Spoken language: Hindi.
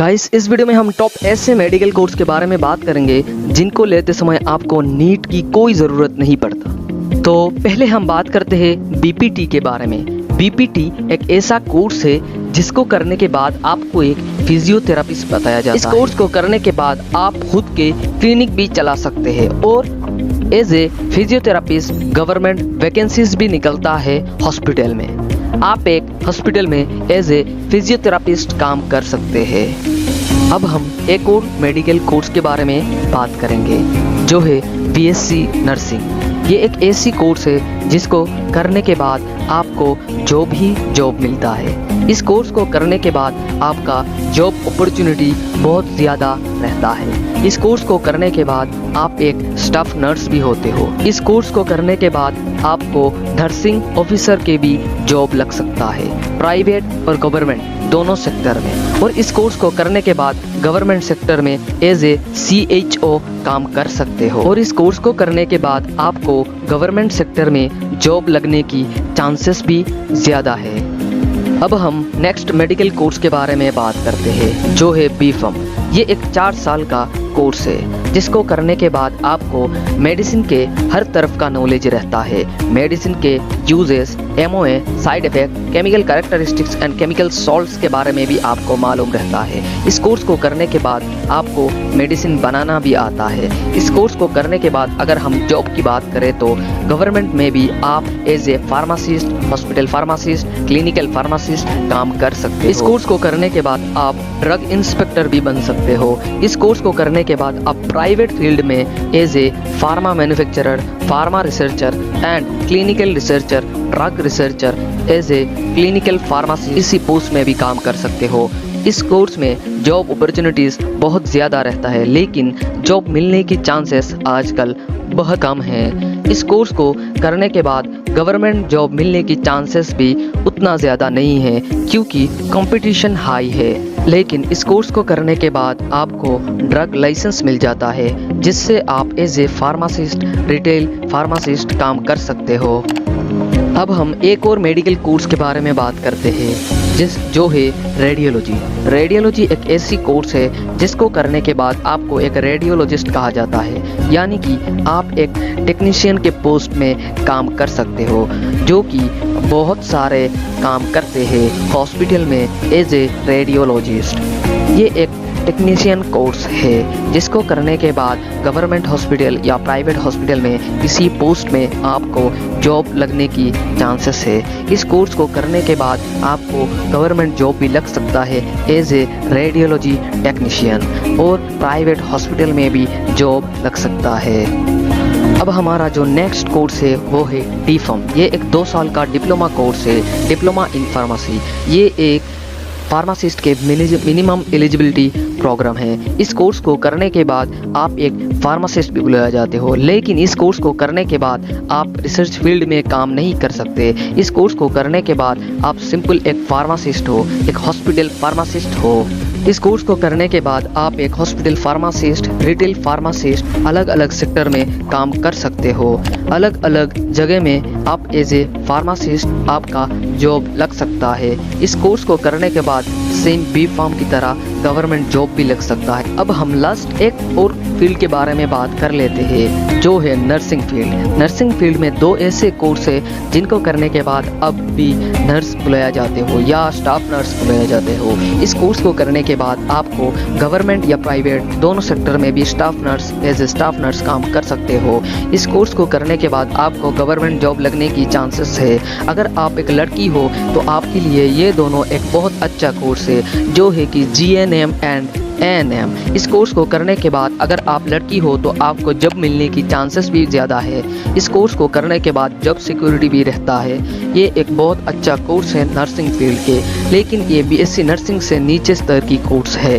गाइस, इस वीडियो में हम टॉप ऐसे मेडिकल कोर्स के बारे में बात करेंगे जिनको लेते समय आपको नीट की कोई ज़रूरत नहीं पड़ता। तो पहले हम बात करते हैं बीपीटी के बारे में। बीपीटी एक ऐसा कोर्स है जिसको करने के बाद आपको एक फिजियोथेरापिस्ट बताया जाता है। इस कोर्स को करने के बाद आप खुद के क्लिनिक भी चला सकते हैं और as a physiotherapist government vacancies भी निकलता है हॉस्पिटल में। आप एक हॉस्पिटल में एज ए फिजियोथेरापिस्ट काम कर सकते हैं। अब हम एक और मेडिकल कोर्स के बारे में बात करेंगे जो है बीएससी नर्सिंग। ये एक ऐसी कोर्स है जिसको करने के बाद आपको जॉब मिलता है। इस कोर्स को करने के बाद आपका जॉब अपॉर्चुनिटी बहुत ज़्यादा रहता है। इस कोर्स को करने के बाद आप एक स्टाफ नर्स भी होते हो। इस कोर्स को करने के बाद आपको नर्सिंग ऑफिसर के भी जॉब लग सकता है, प्राइवेट और गवर्नमेंट दोनों सेक्टर में। और इस कोर्स को करने के बाद गवर्नमेंट सेक्टर में एज ए CHO काम कर सकते हो। और इस कोर्स को करने के बाद आपको गवर्नमेंट सेक्टर में जॉब लगने की चांसेस भी ज़्यादा है। अब हम नेक्स्ट मेडिकल कोर्स के बारे में बात करते हैं जो है B.Pharm। ये एक 4 साल का कोर्स है जिसको करने के बाद आपको मेडिसिन के हर तरफ का नॉलेज रहता है। मेडिसिन के uses, MOA, side effect, chemical characteristics and chemical salts के बारे में भी आपको मालूम रहता है। इस कोर्स को करने के बाद आपको मेडिसिन बनाना भी आता है। इस कोर्स को करने के बाद अगर हम जॉब की बात करें तो गवर्नमेंट में भी आप as a pharmacist, hospital pharmacist, clinical pharmacist काम कर सकते हो। इस कोर्स को करने के बाद आप ड्रग इंस्पेक्टर भी बन सकते हो। इस कोर्स को करने के बाद आप प्राइवेट फील्ड में as a pharma manufacturer, pharma researcher and clinical researcher, drug researcher, as a clinical pharmacist इसी पोस्ट में भी काम कर सकते हो। इस कोर्स में जॉब अपॉर्चुनिटीज़ बहुत ज़्यादा रहता है लेकिन जॉब मिलने की चांसेस आजकल बहुत कम हैं। इस कोर्स को करने के बाद गवर्नमेंट जॉब मिलने की चांसेस भी उतना ज़्यादा नहीं है क्योंकि कंपटीशन हाई है। लेकिन इस कोर्स को करने के बाद आपको ड्रग लाइसेंस मिल जाता है जिससे आप as a pharmacist, retail pharmacist काम कर सकते हो। अब हम एक और मेडिकल कोर्स के बारे में बात करते हैं जो है रेडियोलॉजी। रेडियोलॉजी एक ऐसी कोर्स है जिसको करने के बाद आपको एक रेडियोलॉजिस्ट कहा जाता है, यानी कि आप एक टेक्नीशियन के पोस्ट में काम कर सकते हो जो कि बहुत सारे काम करते हैं हॉस्पिटल में एज ए रेडियोलॉजिस्ट। ये एक टेक्नीशियन कोर्स है जिसको करने के बाद गवर्नमेंट हॉस्पिटल या प्राइवेट हॉस्पिटल में किसी पोस्ट में आपको जॉब लगने की चांसेस है। इस कोर्स को करने के बाद आपको गवर्नमेंट जॉब भी लग सकता है एज ए रेडियोलॉजी टेक्नीशियन और प्राइवेट हॉस्पिटल में भी जॉब लग सकता है। अब हमारा जो नेक्स्ट कोर्स है वो है D.Pharm। ये एक 2 साल का डिप्लोमा कोर्स है, डिप्लोमा इन फार्मेसी। ये एक फार्मासिस्ट के मिनिमम एलिजिबिलिटी प्रोग्राम है। इस कोर्स को करने के बाद आप एक फार्मासिस्ट भी बुलाया जाते हो, लेकिन इस कोर्स को करने के बाद आप रिसर्च फील्ड में काम नहीं कर सकते। इस कोर्स को करने के बाद आप सिंपल एक फार्मासिस्ट हो, एक हॉस्पिटल फार्मासिस्ट हो। इस कोर्स को करने के बाद आप एक हॉस्पिटल फार्मासिस्ट, रिटेल फार्मासिस्ट अलग अलग सेक्टर में काम कर सकते हो। अलग अलग जगह में आप एज ए फार्मासिस्ट आपका जॉब लग सकता है। इस कोर्स को करने के बाद सेम B.Pharm की तरह गवर्नमेंट जॉब भी लग सकता है। अब हम लास्ट एक और फील्ड के बारे में बात कर लेते हैं जो है नर्सिंग फील्ड। नर्सिंग फील्ड में 2 ऐसे कोर्स है जिनको करने के बाद अब भी नर्स बुलाया जाते हो या स्टाफ नर्स बुलाया जाते हो। इस कोर्स को करने के बाद आपको गवर्नमेंट या प्राइवेट दोनों सेक्टर में भी staff nurse as a staff nurse काम कर सकते हो। इस कोर्स को करने के बाद आपको गवर्नमेंट जॉब लगने की चांसेस है। अगर आप एक लड़की हो तो आपके लिए ये दोनों एक बहुत अच्छा कोर्स है जो है कि GNM एंड ANM। इस कोर्स को करने के बाद अगर आप लड़की हो तो आपको जॉब मिलने की चांसेस भी ज़्यादा है। इस कोर्स को करने के बाद जॉब सिक्योरिटी भी रहता है। ये एक बहुत अच्छा कोर्स है नर्सिंग फील्ड के, लेकिन ये BSc नर्सिंग से नीचे स्तर की कोर्स है।